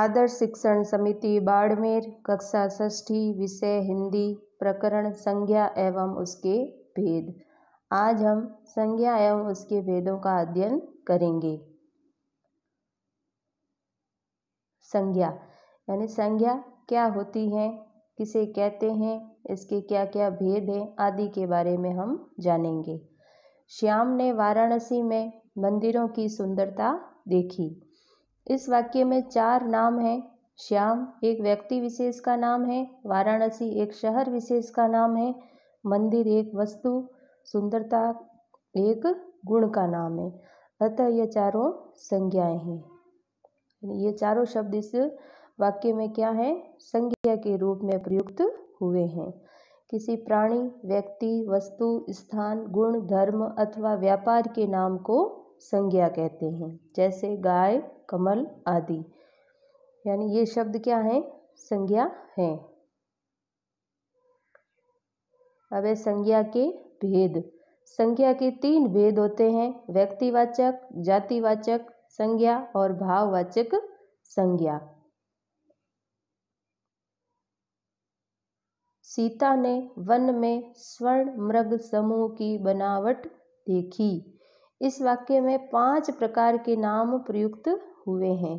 आदर्श शिक्षण समिति बाड़मेर, कक्षा 6ठी, विषय हिंदी, प्रकरण संज्ञा एवं उसके भेद। आज हम संज्ञा एवं उसके भेदों का अध्ययन करेंगे। संज्ञा यानी संज्ञा क्या होती है, किसे कहते हैं, इसके क्या क्या भेद हैं आदि के बारे में हम जानेंगे। श्याम ने वाराणसी में मंदिरों की सुंदरता देखी। इस वाक्य में 4 नाम हैं। श्याम एक व्यक्ति विशेष का नाम है, वाराणसी एक शहर विशेष का नाम है, मंदिर एक वस्तु, सुंदरता एक गुण का नाम है। अतः ये चारों संज्ञाएं हैं। ये चारों शब्द इस वाक्य में क्या है, संज्ञा के रूप में प्रयुक्त हुए हैं। किसी प्राणी, व्यक्ति, वस्तु, स्थान, गुण, धर्म अथवा व्यापार के नाम को संज्ञा कहते हैं, जैसे गाय, कमल आदि। यानी ये शब्द क्या है, संज्ञा है। अब है संज्ञा के भेद। संज्ञा के 3 भेद होते हैं, व्यक्तिवाचक, जातिवाचक संज्ञा और भाववाचक संज्ञा। सीता ने वन में स्वर्ण मृग समूह की बनावट देखी। इस वाक्य में 5 प्रकार के नाम प्रयुक्त हुए हैं।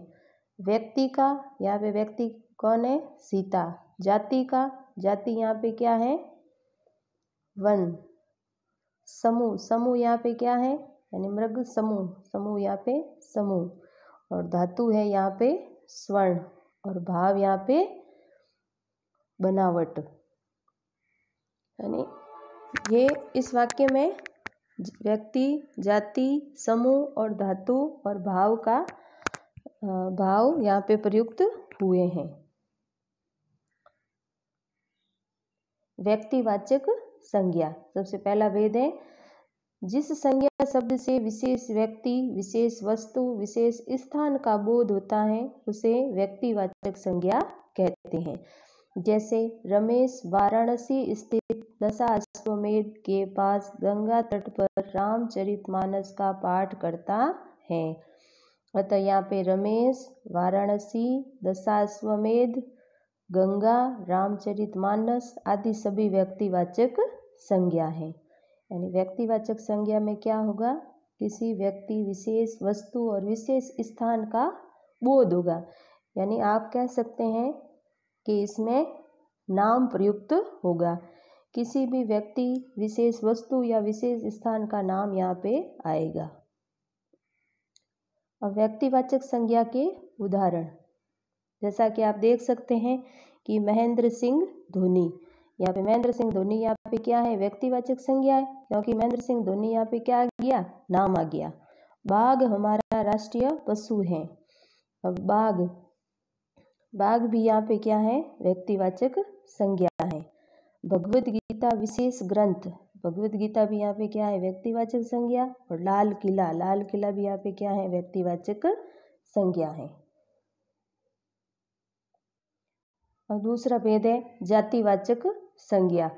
व्यक्ति का, यहाँ पे व्यक्ति कौन है, सीता। जाति का, जाति यहाँ पे क्या है, वन। समूह, समूह यहाँ पे क्या है, यानी मृग समूह, समूह यहाँ पे समूह। और धातु है यहाँ पे स्वर्ण, और भाव यहाँ पे बनावट। यानी ये इस वाक्य में व्यक्ति, जाति, समूह और धातु और भाव का भाव यहाँ पे प्रयुक्त हुए हैं। व्यक्तिवाचक संज्ञा, सबसे पहला भेद है, जिस संज्ञा शब्द से विशेष व्यक्ति, विशेष वस्तु, विशेष स्थान का बोध होता है उसे व्यक्तिवाचक संज्ञा कहते हैं। जैसे रमेश वाराणसी स्थित दशाश्वमेध के पास गंगा तट पर रामचरितमानस का पाठ करता है। अतः यहाँ पे रमेश, वाराणसी, दशाश्वमेध, गंगा, रामचरितमानस आदि सभी व्यक्तिवाचक संज्ञा हैं। यानी व्यक्तिवाचक संज्ञा में क्या होगा, किसी व्यक्ति, विशेष वस्तु और विशेष स्थान का बोध होगा। यानी आप कह सकते हैं कि इसमें नाम प्रयुक्त होगा, किसी भी व्यक्ति, विशेष वस्तु या विशेष स्थान का नाम यहाँ पे आएगा। अब व्यक्तिवाचक संज्ञा के उदाहरण, जैसा कि आप देख सकते हैं कि महेंद्र सिंह धोनी, यहाँ पे महेंद्र सिंह धोनी यहाँ पे क्या है, व्यक्तिवाचक संज्ञा है, क्योंकि महेंद्र सिंह धोनी यहाँ पे क्या आ गया, नाम आ गया। बाघ हमारा राष्ट्रीय पशु है। अब बाघ भी यहाँ पे क्या है, व्यक्तिवाचक संज्ञा है। भगवद गीता विशेष ग्रंथ, भगवद गीता भी यहाँ पे क्या है, व्यक्तिवाचक संज्ञा। और लाल किला भी यहाँ पे क्या है, व्यक्तिवाचक संज्ञा है। और दूसरा भेद है जातिवाचक संज्ञा।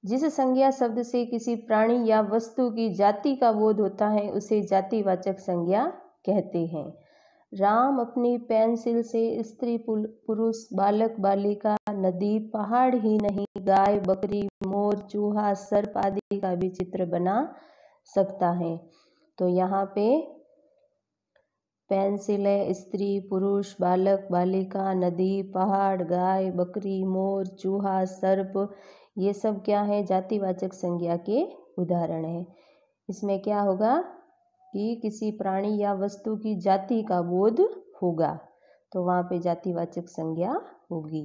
जिस संज्ञा शब्द से किसी प्राणी या वस्तु की जाति का बोध होता है उसे जातिवाचक संज्ञा कहते हैं। राम अपनी पेंसिल से स्त्री, पुरुष, बालक, बालिका, नदी, पहाड़ ही नहीं, गाय, बकरी, मोर, चूहा, सर्प आदि का भी चित्र बना सकता है। तो यहाँ पे पेंसिल है, स्त्री, पुरुष, बालक, बालिका, नदी, पहाड़, गाय, बकरी, मोर, चूहा, सर्प, ये सब क्या है, जातिवाचक संज्ञा के उदाहरण है। इसमें क्या होगा कि किसी प्राणी या वस्तु की जाति का बोध होगा, तो वहाँ पे जातिवाचक संज्ञा होगी।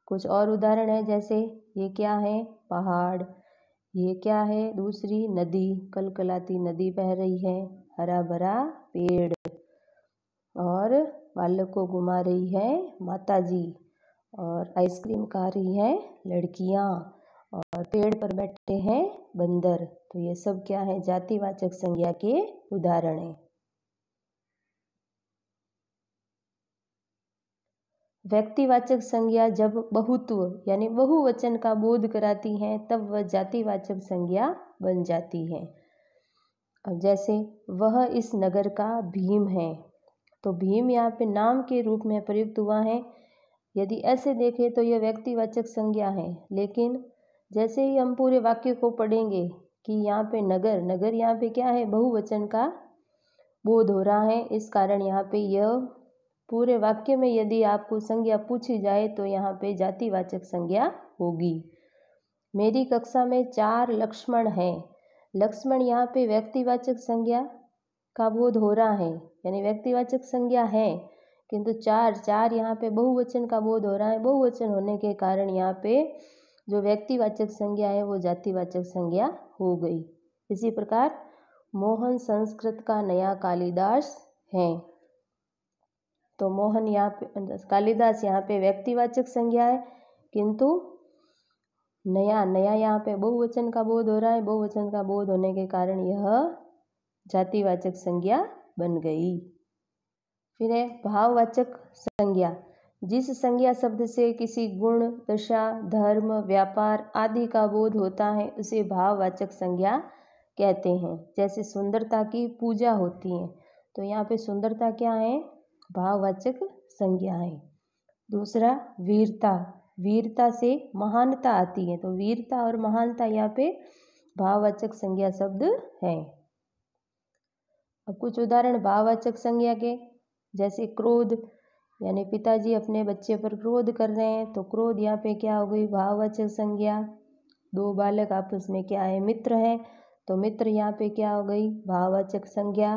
कुछ और उदाहरण है, जैसे ये क्या है, पहाड़, ये क्या है, दूसरी नदी, कलकलाती नदी बह रही है, हरा भरा पेड़, और बालक को घुमा रही है माताजी, और आइसक्रीम खा रही है लड़कियाँ, और पेड़ पर बैठे हैं बंदर। तो ये सब क्या है, जातिवाचक संज्ञा के उदाहरण हैं। व्यक्तिवाचक संज्ञा जब बहुत्व यानी बहुवचन का बोध कराती हैं तब वह जातिवाचक संज्ञा बन जाती है। अब जैसे वह इस नगर का भीम है, तो भीम यहाँ पे नाम के रूप में प्रयुक्त हुआ है। यदि ऐसे देखें तो यह व्यक्तिवाचक संज्ञा है, लेकिन जैसे ही हम पूरे वाक्य को पढ़ेंगे कि यहाँ पे नगर, नगर यहाँ पे क्या है, बहुवचन का बोध हो रहा है। इस कारण यहाँ पे यह पूरे वाक्य में यदि आपको संज्ञा पूछी जाए तो यहाँ पे जातिवाचक संज्ञा होगी। मेरी कक्षा में 4 लक्ष्मण हैं। लक्ष्मण यहाँ पे व्यक्तिवाचक संज्ञा का बोध हो रहा है, यानी व्यक्तिवाचक संज्ञा है, किंतु 4 यहाँ पे बहुवचन का बोध हो रहा है। बहुवचन होने के कारण यहाँ पे जो व्यक्तिवाचक संज्ञा है वो जातिवाचक संज्ञा हो गई। इसी प्रकार मोहन संस्कृत का नया कालिदास है, तो मोहन यहाँ पे, कालिदास यहाँ पे व्यक्तिवाचक संज्ञा है, किंतु नया यहाँ पे बहुवचन का बोध हो रहा है। बहुवचन का बोध होने के कारण यह जातिवाचक संज्ञा बन गई। फिर है भाववाचक संज्ञा। जिस संज्ञा शब्द से किसी गुण, दशा, धर्म, व्यापार आदि का बोध होता है उसे भाववाचक संज्ञा कहते हैं। जैसे सुंदरता की पूजा होती है, तो यहाँ पे सुंदरता क्या है, भाववाचक संज्ञा है। दूसरा वीरता, वीरता से महानता आती है, तो वीरता और महानता यहाँ पे भाववाचक संज्ञा शब्द है। अब कुछ उदाहरण भाववाचक संज्ञा के, जैसे क्रोध, यानी पिताजी अपने बच्चे पर क्रोध कर रहे हैं, तो क्रोध यहाँ पे क्या हो गई, भाववाचक संज्ञा। 2 बालक आपस में क्या है, मित्र हैं, तो मित्र यहाँ पे क्या हो गई, भाववाचक संज्ञा।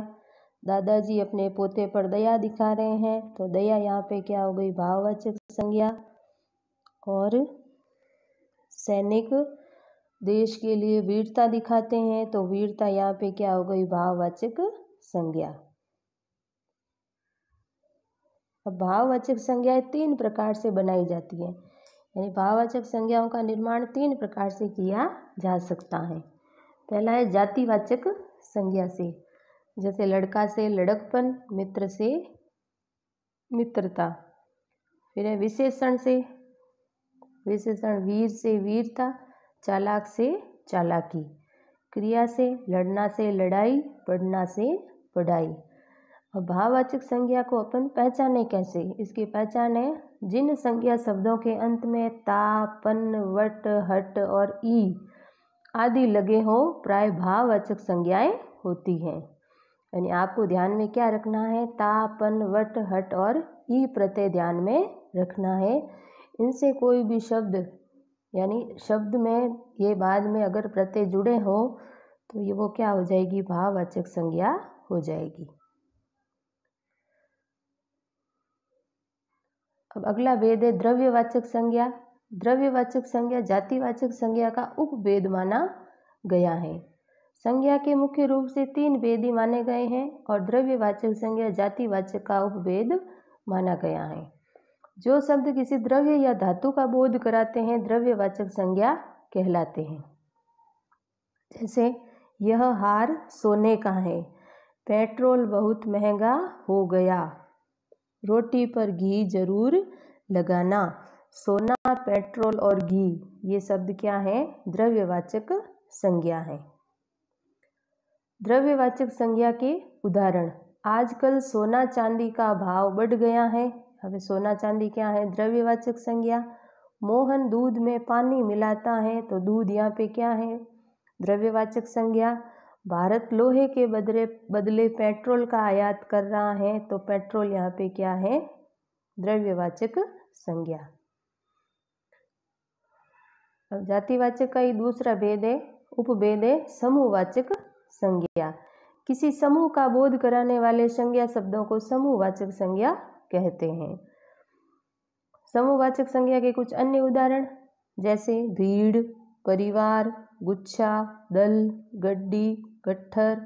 दादाजी अपने पोते पर दया दिखा रहे हैं, तो दया यहाँ पे क्या हो गई, भाववाचक संज्ञा। और सैनिक देश के लिए वीरता दिखाते हैं, तो वीरता यहाँ पे क्या हो गई, भाववाचक संज्ञा। अब भाववाचक संज्ञाएं 3 प्रकार से बनाई जाती हैं, यानी भाववाचक संज्ञाओं का निर्माण 3 प्रकार से किया जा सकता है। पहला है जातिवाचक संज्ञा से, जैसे लड़का से लड़कपन, मित्र से मित्रता। फिर है विशेषण से, विशेषण वीर से वीरता, चालाक से चालाकी। क्रिया से लड़ना से लड़ाई, पढ़ना से पढ़ाई। अब भाववाचक संज्ञा को अपन पहचाने कैसे, इसकी पहचान है जिन संज्ञा शब्दों के अंत में ता, पन, वट, हट और ई आदि लगे हो प्राय भाववाचक संज्ञाएं होती हैं। यानी आपको ध्यान में क्या रखना है, ता, पन, वट, हट और ई प्रत्यय ध्यान में रखना है। इनसे कोई भी शब्द, यानी शब्द में ये बाद में अगर प्रत्यय जुड़े हो तो ये वो क्या हो जाएगी, भाववाचक संज्ञा हो जाएगी। अब अगला भेद है द्रव्यवाचक संज्ञा। द्रव्यवाचक संज्ञा जातिवाचक संज्ञा का उपभेद माना गया है। संज्ञा के मुख्य रूप से 3 भेद ही माने गए हैं और द्रव्यवाचक संज्ञा जातिवाचक का उपभेद माना गया है। जो शब्द किसी द्रव्य या धातु का बोध कराते हैं द्रव्यवाचक संज्ञा कहलाते हैं। जैसे यह हार सोने का है, पेट्रोल बहुत महंगा हो गया, रोटी पर घी जरूर लगाना। सोना, पेट्रोल और घी, ये शब्द क्या है, द्रव्यवाचक संज्ञा है। द्रव्यवाचक संज्ञा के उदाहरण, आजकल सोना चांदी का भाव बढ़ गया है। अब सोना चांदी क्या है, द्रव्यवाचक संज्ञा। मोहन दूध में पानी मिलाता है, तो दूध यहाँ पे क्या है, द्रव्यवाचक संज्ञा। भारत लोहे के बदले पेट्रोल का आयात कर रहा है, तो पेट्रोल यहाँ पे क्या है, द्रव्यवाचक संज्ञा। अब जातिवाचक का ही दूसरा भेद है, उपभेद है समूहवाचक संज्ञा। किसी समूह का बोध कराने वाले संज्ञा शब्दों को समूहवाचक संज्ञा कहते हैं। समूहवाचक संज्ञा के कुछ अन्य उदाहरण, जैसे भीड़, परिवार, गुच्छा, दल, गड्डी, गट्ठर,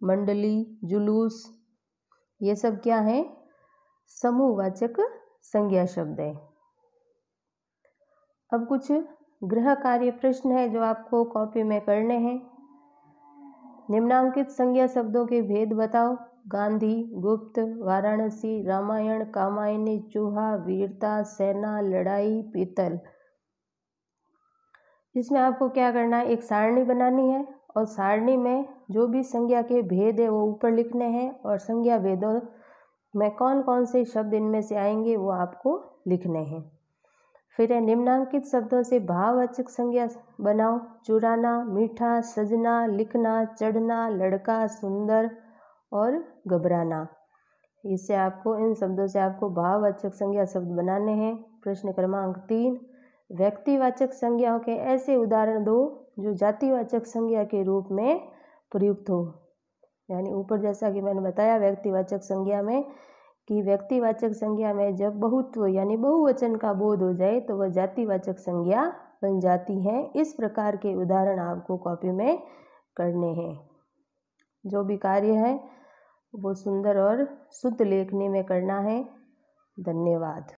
मंडली, जुलूस, ये सब क्या है, समूहवाचक संज्ञा शब्द है। अब कुछ गृह कार्य प्रश्न है जो आपको कॉपी में करने हैं। निम्नांकित संज्ञा शब्दों के भेद बताओ। गांधी, गुप्त, वाराणसी, रामायण, कामायनी, चूहा, वीरता, सेना, लड़ाई, पीतल। इसमें आपको क्या करना है, एक सारणी बनानी है और सारणी में जो भी संज्ञा के भेद है वो ऊपर लिखने हैं और संज्ञा भेदों में कौन कौन से शब्द इनमें से आएंगे वो आपको लिखने हैं। फिर है निम्नांकित शब्दों से भाववाचक संज्ञा बनाओ। चुराना, मीठा, सजना, लिखना, चढ़ना, लड़का, सुंदर और घबराना। इससे आपको इन शब्दों से आपको भाववाचक संज्ञा शब्द बनाने हैं। प्रश्न क्रमांक 3, व्यक्तिवाचक संज्ञाओं के ऐसे उदाहरण दो जो जातिवाचक संज्ञा के रूप में प्रयुक्त हो। यानी ऊपर जैसा कि मैंने बताया व्यक्तिवाचक संज्ञा में कि व्यक्तिवाचक संज्ञा में जब बहुत्व यानी बहुवचन का बोध हो जाए तो वह जातिवाचक संज्ञा बन जाती है। इस प्रकार के उदाहरण आपको कॉपी में करने हैं। जो भी कार्य है वो सुंदर और शुद्ध लेखनी में करना है। धन्यवाद।